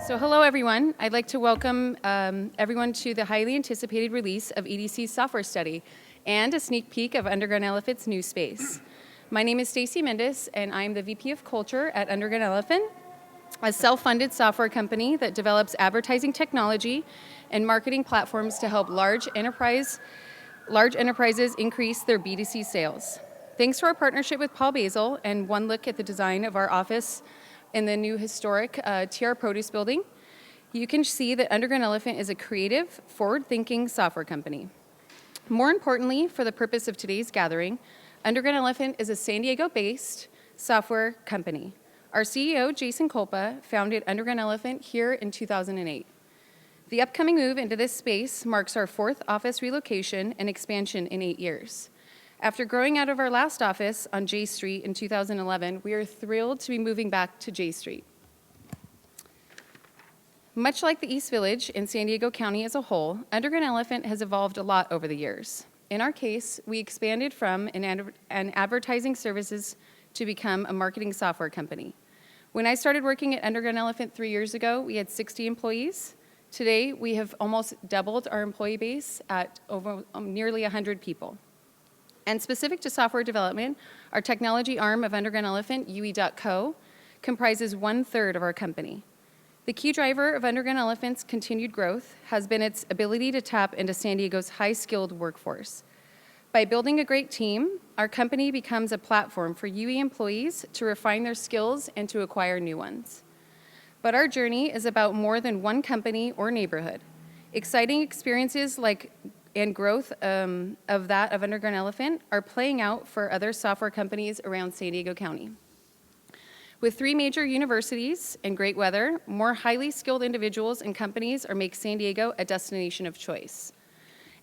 So hello, everyone. I'd like to welcome everyone to the highly anticipated release of EDC's software study and a sneak peek of Underground Elephant's new space. My name is Stacy Mendes, and I'm the VP of Culture at Underground Elephant, a self-funded software company that develops advertising technology and marketing platforms to help large enterprises increase their B2C sales. Thanks to our partnership with Paul Basil and one look at the design of our office in the new historic TR Produce building, you can see that Underground Elephant is a creative, forward-thinking software company. More importantly, for the purpose of today's gathering, Underground Elephant is a San Diego-based software company. Our CEO, Jason Kolpa, founded Underground Elephant here in 2008. The upcoming move into this space marks our fourth office relocation and expansion in 8 years. After growing out of our last office on J Street in 2011, we are thrilled to be moving back to J Street. Much like the East Village in San Diego County as a whole, Underground Elephant has evolved a lot over the years. In our case, we expanded from an advertising services to become a marketing software company. When I started working at Underground Elephant 3 years ago, we had 60 employees. Today, we have almost doubled our employee base at over nearly 100 people. And specific to software development, our technology arm of Underground Elephant, UE.co, comprises 1/3 of our company. The key driver of Underground Elephant's continued growth has been its ability to tap into San Diego's high-skilled workforce. By building a great team, our company becomes a platform for UE employees to refine their skills and to acquire new ones. But our journey is about more than one company or neighborhood. Exciting experiences and growth of Underground Elephant are playing out for other software companies around San Diego County. With 3 major universities and great weather, more highly skilled individuals and companies make San Diego a destination of choice.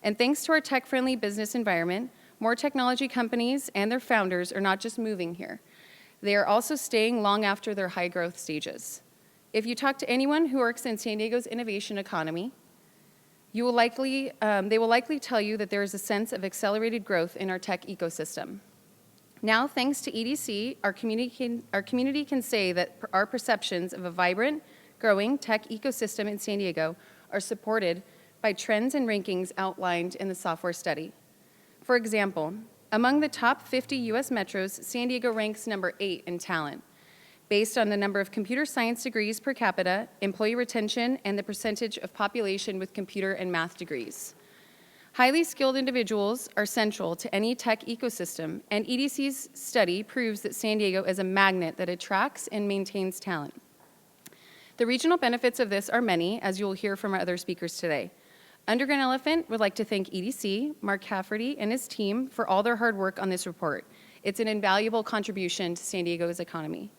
And thanks to our tech-friendly business environment, more technology companies and their founders are not just moving here. They are also staying long after their high-growth stages. If you talk to anyone who works in San Diego's innovation economy, they will likely tell you that there is a sense of accelerated growth in our tech ecosystem. Now, thanks to EDC, our community can say that our perceptions of a vibrant, growing tech ecosystem in San Diego are supported by trends and rankings outlined in the software study. For example, among the top 50 U.S. metros, San Diego ranks number 8 in talent, based on the number of computer science degrees per capita, employee retention, and the percentage of population with computer and math degrees. Highly skilled individuals are central to any tech ecosystem, and EDC's study proves that San Diego is a magnet that attracts and maintains talent. The regional benefits of this are many, as you will hear from our other speakers today. Underground Elephant would like to thank EDC, Mark Cafferty, and his team for all their hard work on this report. It's an invaluable contribution to San Diego's economy.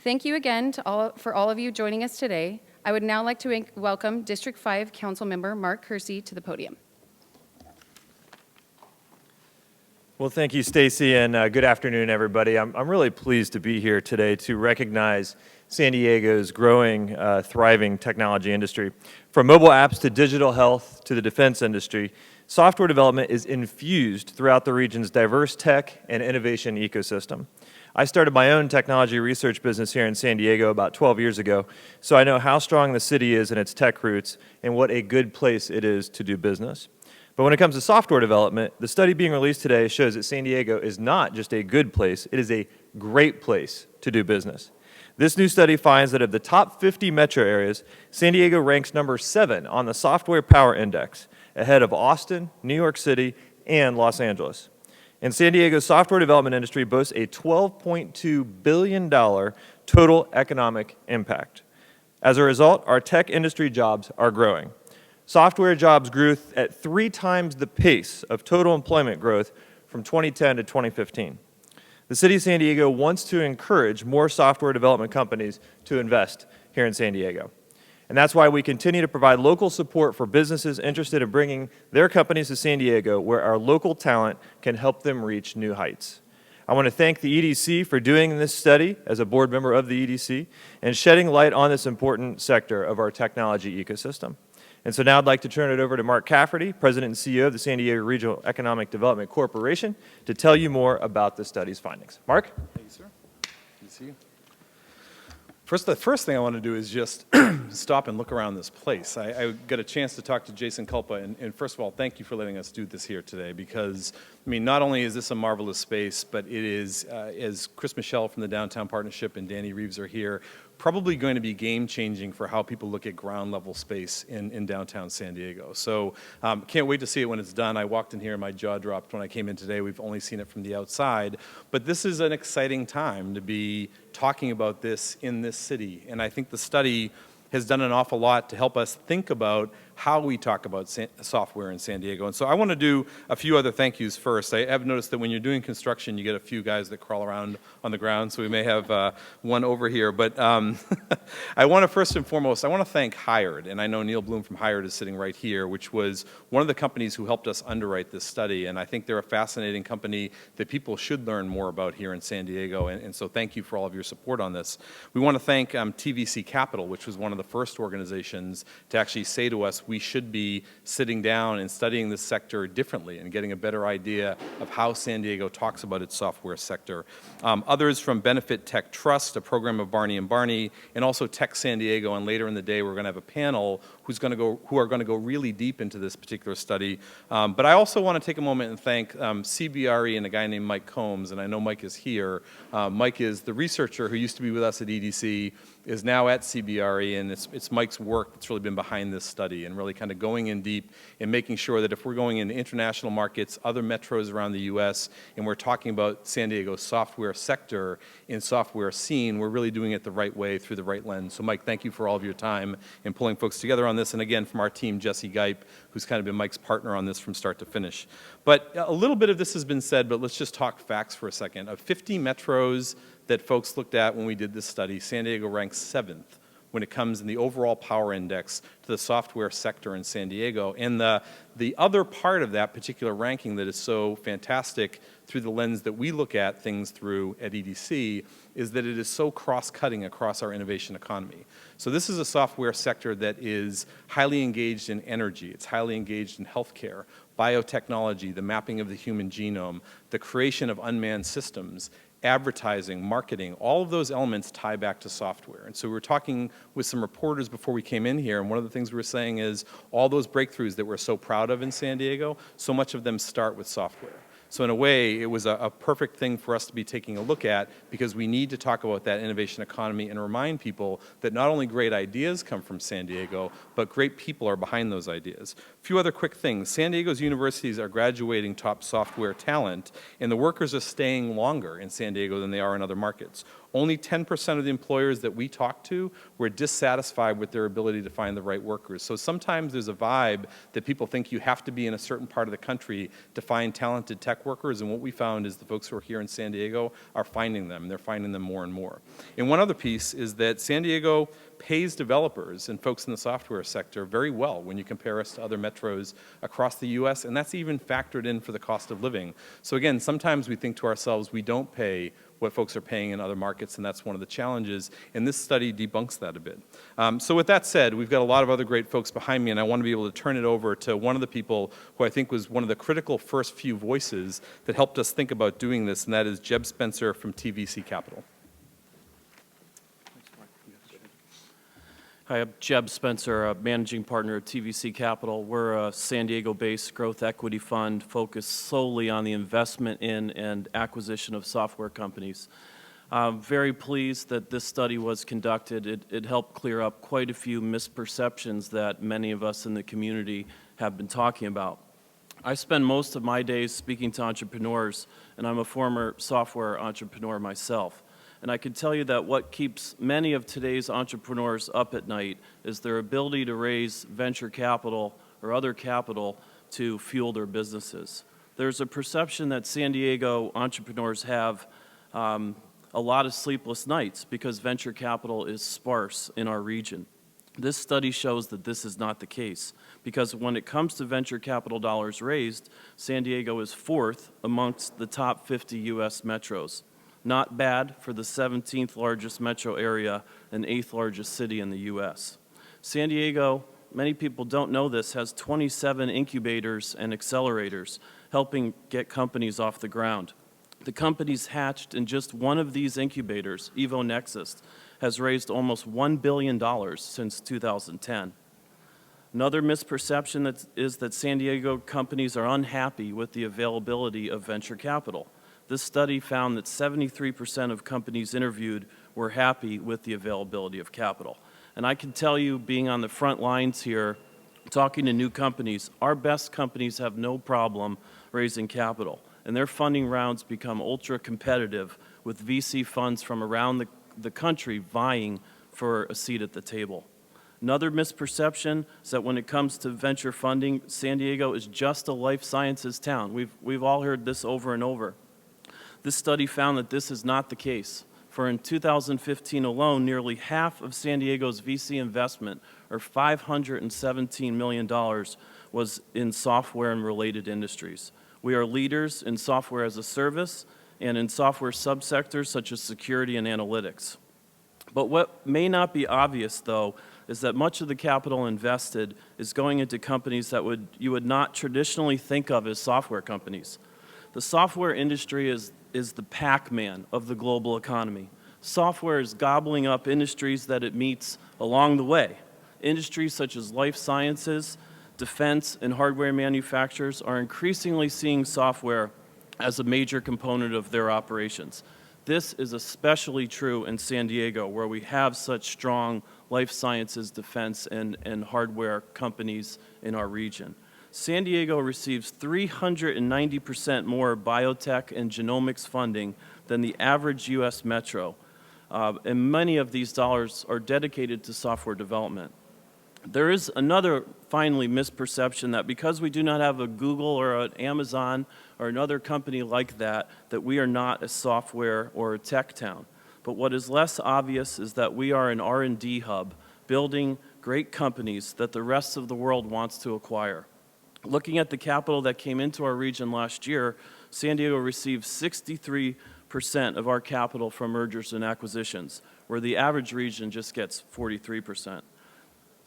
Thank you again for all of you joining us today. I would now like to welcome District 5 Council Member Mark Kersey to the podium. Well, thank you, Stacy, and good afternoon, everybody. I'm really pleased to be here today to recognize San Diego's growing, thriving technology industry. From mobile apps to digital health to the defense industry, software development is infused throughout the region's diverse tech and innovation ecosystem. I started my own technology research business here in San Diego about 12 years ago, so I know how strong the city is in its tech roots and what a good place it is to do business. But when it comes to software development, the study being released today shows that San Diego is not just a good place, it is a great place to do business. This new study finds that of the top 50 metro areas, San Diego ranks number 7 on the Software Power Index, ahead of Austin, New York City, and Los Angeles. And San Diego's software development industry boasts a $12.2 billion total economic impact. As a result, our tech industry jobs are growing. Software jobs grew at 3 times the pace of total employment growth from 2010 to 2015. The city of San Diego wants to encourage more software development companies to invest here in San Diego. And that's why we continue to provide local support for businesses interested in bringing their companies to San Diego, where our local talent can help them reach new heights. I want to thank the EDC for doing this study as a board member of the EDC and shedding light on this important sector of our technology ecosystem. And so now I'd like to turn it over to Mark Cafferty, President and CEO of the San Diego Regional Economic Development Corporation, to tell you more about the study's findings. Mark? Thank you, sir. Good to see you. The first thing I want to do is just stop and look around this place. I got a chance to talk to Jason Culpa, and first of all, thank you for letting us do this here today, because, I mean, not only is this a marvelous space, but it is, as Chris Michelle from the Downtown Partnership and Danny Reeves are here, probably going to be game-changing for how people look at ground-level space in downtown San Diego. So can't wait to see it when it's done. I walked in here and my jaw dropped when I came in today. We've only seen it from the outside. But this is an exciting time to be talking about this in this city. And I think the study has done an awful lot to help us think about how we talk about software in San Diego. And so I want to do a few other thank yous first. I have noticed that when you're doing construction, you get a few guys that crawl around on the ground, so we may have one over here. But I want to first and foremost, I want to thank Hired, and I know Neil Bloom from Hired is sitting right here, which was one of the companies who helped us underwrite this study. And I think they're a fascinating company that people should learn more about here in San Diego. And so thank you for all of your support on this. We want to thank TVC Capital, which was one of the first organizations to actually say to us, we should be sitting down and studying this sector differently and getting a better idea of how San Diego talks about its software sector. Others from Benefit Tech Trust, a program of Barney & Barney, and also Tech San Diego, and later in the day we're going to have a panel who are going to go really deep into this particular study. But I also want to take a moment and thank CBRE and a guy named Mike Combs, and I know Mike is here. Mike is the researcher who used to be with us at EDC, is now at CBRE, and it's Mike's work that's really been behind this study and really kind of going in deep and making sure that if we're going into international markets, other metros around the U.S., and we're talking about San Diego's software sector and software scene, we're really doing it the right way through the right lens. So Mike, thank you for all of your time in pulling folks together on this. And again, from our team, Jesse Geip, who's kind of been Mike's partner on this from start to finish. But a little bit of this has been said, but let's just talk facts for a second. Of 50 metros that folks looked at when we did this study, San Diego ranks 7th when it comes in the overall power index to the software sector in San Diego. And the other part of that particular ranking that is so fantastic through the lens that we look at things through at EDC is that it is so cross-cutting across our innovation economy. So this is a software sector that is highly engaged in energy, it's highly engaged in healthcare, biotechnology, the mapping of the human genome, the creation of unmanned systems, advertising, marketing, all of those elements tie back to software. And so we were talking with some reporters before we came in here, and one of the things we were saying is all those breakthroughs that we're so proud of in San Diego, so much of them start with software. So in a way, it was a perfect thing for us to be taking a look at, because we need to talk about that innovation economy and remind people that not only great ideas come from San Diego, but great people are behind those ideas. A few other quick things. San Diego's universities are graduating top software talent, and the workers are staying longer in San Diego than they are in other markets. Only 10% of the employers that we talked to were dissatisfied with their ability to find the right workers. So sometimes there's a vibe that people think you have to be in a certain part of the country to find talented tech workers, and what we found is the folks who are here in San Diego are finding them. They're finding them more and more. And one other piece is that San Diego pays developers and folks in the software sector very well when you compare us to other metros across the U.S., and that's even factored in for the cost of living. So again, sometimes we think to ourselves, we don't pay what folks are paying in other markets, and that's one of the challenges, and this study debunks that a bit. So with that said, we've got a lot of other great folks behind me, and I want to be able to turn it over to one of the people who I think was one of the critical first few voices that helped us think about doing this, and that is Jeb Spencer from TVC Capital. Hi, I'm Jeb Spencer, a managing partner at TVC Capital. We're a San Diego-based growth equity fund focused solely on the investment in and acquisition of software companies. I'm very pleased that this study was conducted. It helped clear up quite a few misperceptions that many of us in the community have been talking about. I spend most of my days speaking to entrepreneurs, and I'm a former software entrepreneur myself. And I can tell you that what keeps many of today's entrepreneurs up at night is their ability to raise venture capital or other capital to fuel their businesses. There's a perception that San Diego entrepreneurs have a lot of sleepless nights because venture capital is sparse in our region. This study shows that this is not the case, because when it comes to venture capital dollars raised, San Diego is 4th amongst the top 50 U.S. metros. Not bad for the 17th largest metro area and 8th largest city in the U.S. San Diego, many people don't know this, has 27 incubators and accelerators helping get companies off the ground. The companies hatched in just one of these incubators, EvoNexus, has raised almost $1 billion since 2010. Another misperception is that San Diego companies are unhappy with the availability of venture capital. This study found that 73% of companies interviewed were happy with the availability of capital. And I can tell you, being on the front lines here, talking to new companies, our best companies have no problem raising capital, and their funding rounds become ultra competitive with VC funds from around the country vying for a seat at the table. Another misperception is that when it comes to venture funding, San Diego is just a life sciences town. We've all heard this over and over. This study found that this is not the case. For in 2015 alone, nearly half of San Diego's VC investment, or $517 million, was in software and related industries. We are leaders in software as a service and in software subsectors such as security and analytics. But what may not be obvious, though, is that much of the capital invested is going into companies that you would not traditionally think of as software companies. The software industry is the Pac-Man of the global economy. Software is gobbling up industries that it meets along the way. Industries such as life sciences, defense, and hardware manufacturers are increasingly seeing software as a major component of their operations. This is especially true in San Diego, where we have such strong life sciences, defense, and hardware companies in our region. San Diego receives 390% more biotech and genomics funding than the average U.S. metro, and many of these dollars are dedicated to software development. There is another, finally, misperception that because we do not have a Google or an Amazon or another company like that we are not a software or a tech town. But what is less obvious is that we are an R&D hub, building great companies that the rest of the world wants to acquire. Looking at the capital that came into our region last year, San Diego received 63% of our capital from mergers and acquisitions, where the average region just gets 43%.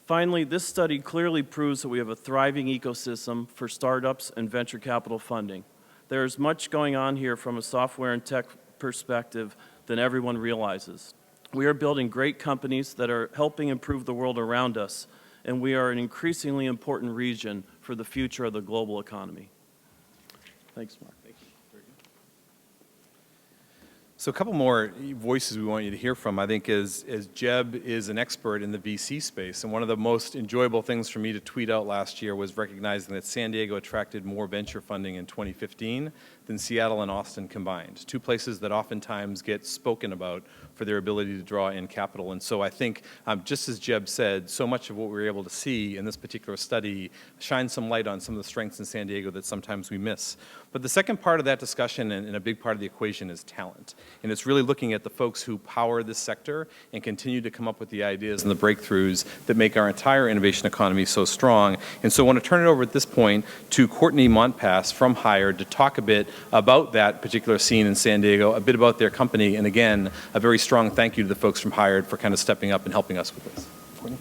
Finally, this study clearly proves that we have a thriving ecosystem for startups and venture capital funding. There is much going on here from a software and tech perspective than everyone realizes. We are building great companies that are helping improve the world around us, and we are an increasingly important region for the future of the global economy. Thanks, Mark. Thank you. So a couple more voices we want you to hear from, I think, as Jeb is an expert in the VC space. And one of the most enjoyable things for me to tweet out last year was recognizing that San Diego attracted more venture funding in 2015 than Seattle and Austin combined, two places that oftentimes get spoken about for their ability to draw in capital. And so I think, just as Jeb said, so much of what we were able to see in this particular study shines some light on some of the strengths in San Diego that sometimes we miss. But the second part of that discussion, and a big part of the equation, is talent. And it's really looking at the folks who power this sector and continue to come up with the ideas and the breakthroughs that make our entire innovation economy so strong. And so I want to turn it over at this point to Courtney Montpass from Hired to talk a bit about that particular scene in San Diego, a bit about their company, and again, a very strong thank you to the folks from Hired for kind of stepping up and helping us with this. Courtney?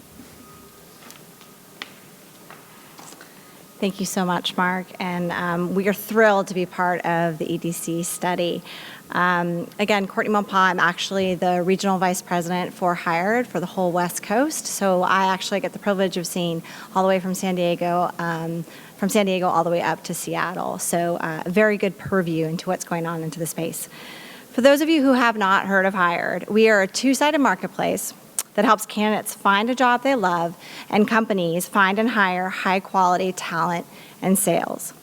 Thank you so much, Mark, and we are thrilled to be part of the EDC study. Again, Courtney Montpass, I'm actually the Regional Vice President for Hired for the whole West Coast, so I actually get the privilege of seeing all the way from San Diego all the way up to Seattle, so a very good purview into what's going on into the space. For those of you who have not heard of Hired, we are a two-sided marketplace that helps candidates find a job they love and companies find and hire high-quality talent and sales.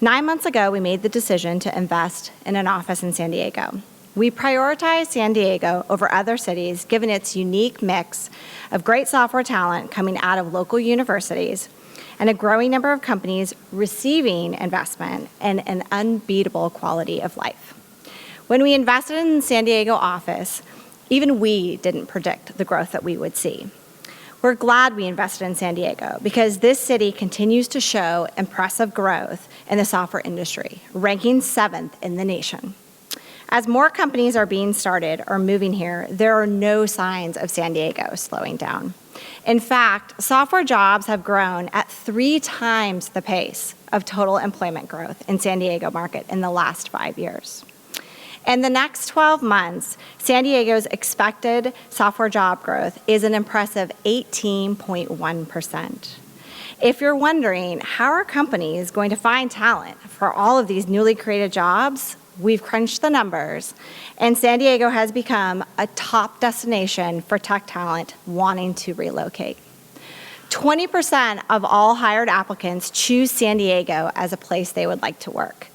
9 months ago, we made the decision to invest in an office in San Diego. We prioritize San Diego over other cities given its unique mix of great software talent coming out of local universities and a growing number of companies receiving investment and an unbeatable quality of life. When we invested in the San Diego office, even we didn't predict the growth that we would see. We're glad we invested in San Diego because this city continues to show impressive growth in the software industry, ranking 7th in the nation. As more companies are being started or moving here, there are no signs of San Diego slowing down. In fact, software jobs have grown at 3 times the pace of total employment growth in San Diego market in the last 5 years. In the next 12 months, San Diego's expected software job growth is an impressive 18.1%. If you're wondering, how are companies going to find talent for all of these newly created jobs? We've crunched the numbers, and San Diego has become a top destination for tech talent wanting to relocate. 20% of all hired applicants choose San Diego as a place they would like to work.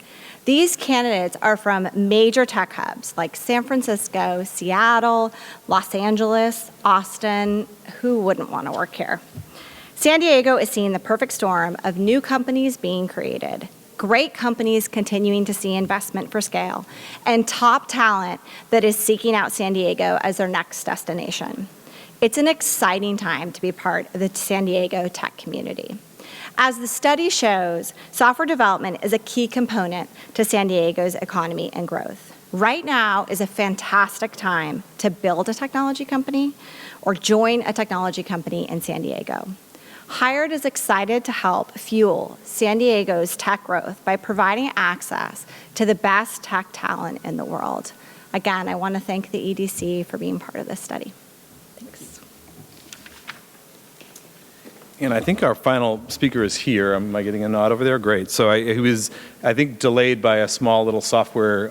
These candidates are from major tech hubs like San Francisco, Seattle, Los Angeles, Austin. Who wouldn't want to work here? San Diego is seeing the perfect storm of new companies being created, great companies continuing to see investment for scale, and top talent that is seeking out San Diego as their next destination. It's an exciting time to be part of the San Diego tech community. As the study shows, software development is a key component to San Diego's economy and growth. Right now is a fantastic time to build a technology company or join a technology company in San Diego. Hired is excited to help fuel San Diego's tech growth by providing access to the best tech talent in the world. Again, I want to thank the EDC for being part of this study. Thanks. And I think our final speaker is here. Am I getting a nod over there? Great. So he was, I think, delayed by a small little software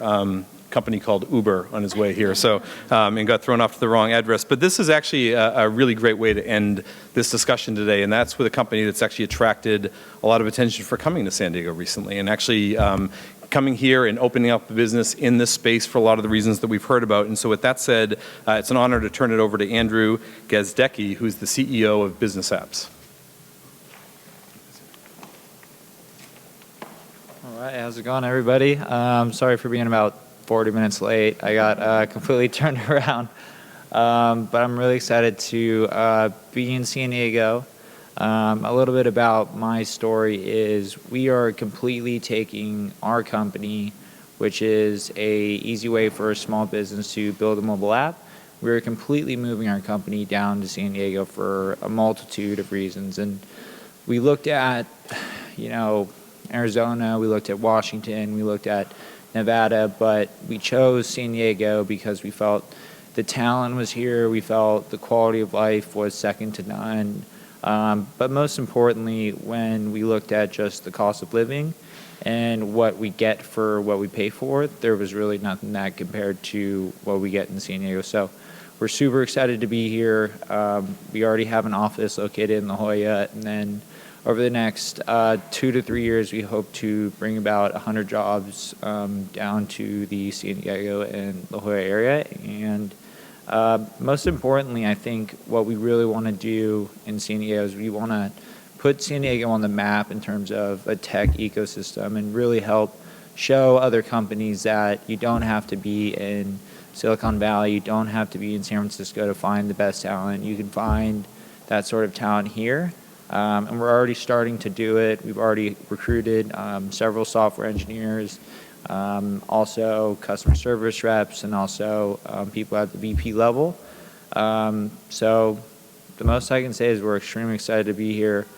company called Uber on his way here, so and got thrown off to the wrong address. But this is actually a really great way to end this discussion today, and that's with a company that's actually attracted a lot of attention for coming to San Diego recently, and actually coming here and opening up the business in this space for a lot of the reasons that we've heard about. And so with that said, it's an honor to turn it over to Andrew Gazdecki, who's the CEO of Business Apps. All right, how's it going, everybody? Sorry for being about 40 minutes late. I got completely turned around. But I'm really excited to be in San Diego. A little bit about my story is we are completely taking our company, which is a easy way for a small business to build a mobile app. We're completely moving our company down to San Diego for a multitude of reasons. And we looked at, Arizona, we looked at Washington, we looked at Nevada, but we chose San Diego because we felt the talent was here, we felt the quality of life was second to none. But most importantly, when we looked at just the cost of living and what we get for what we pay for, there was really nothing that compared to what we get in San Diego. So we're super excited to be here. We already have an office located in La Jolla, and then over the next 2 to 3 years, we hope to bring about 100 jobs down to the San Diego and La Jolla area. And most importantly, I think what we really want to do in San Diego is we want to put San Diego on the map in terms of a tech ecosystem and really help show other companies that you don't have to be in Silicon Valley, you don't have to be in San Francisco to find the best talent. You can find that sort of talent here. And we're already starting to do it. We've already recruited several software engineers, also customer service reps, and also people at the VP level. So the most I can say is we're extremely excited to be here.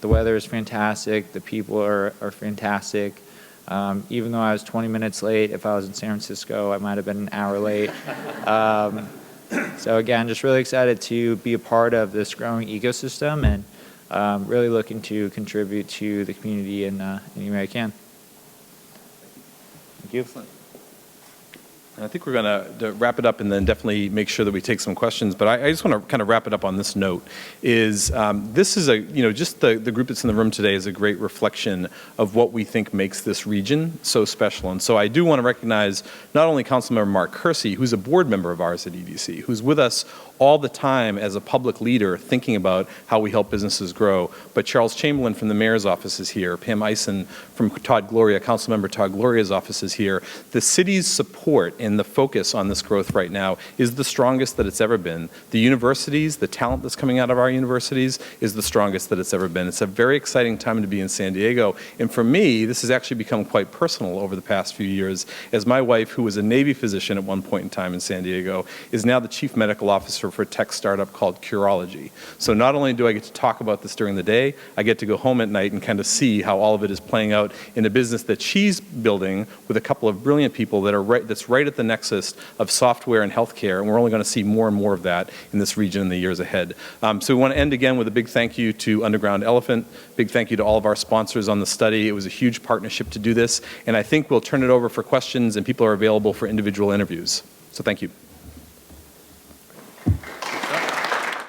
The weather is fantastic. The people are fantastic. Even though I was 20 minutes late, if I was in San Francisco, I might have been an hour late. So again, just really excited to be a part of this growing ecosystem and really looking to contribute to the community in any way I can. Thank you. I think we're going to wrap it up and then definitely make sure that we take some questions. But I just want to kind of wrap it up on this note. Is this is just the group that's in the room today is a great reflection of what we think makes this region so special. And so I do want to recognize not only Councilmember Mark Kersey, who's a board member of ours at EDC, who's with us all the time as a public leader thinking about how we help businesses grow. But Charles Chamberlain from the mayor's office is here. Pam Eisen from Councilmember Todd Gloria's office is here. The city's support and the focus on this growth right now is the strongest that it's ever been. The universities, the talent that's coming out of our universities is the strongest that it's ever been. It's a very exciting time to be in San Diego. And for me, this has actually become quite personal over the past few years, as my wife, who was a Navy physician at one point in time in San Diego, is now the chief medical officer for a tech startup called Curology. So not only do I get to talk about this during the day, I get to go home at night and kind of see how all of it is playing out in a business that she's building with a couple of brilliant people that's right at at the nexus of software and healthcare, and we're only going to see more and more of that in this region in the years ahead. So we want to end again with a big thank you to Underground Elephant, big thank you to all of our sponsors on the study. It was a huge partnership to do this, and I think we'll turn it over for questions, and people are available for individual interviews. So thank you.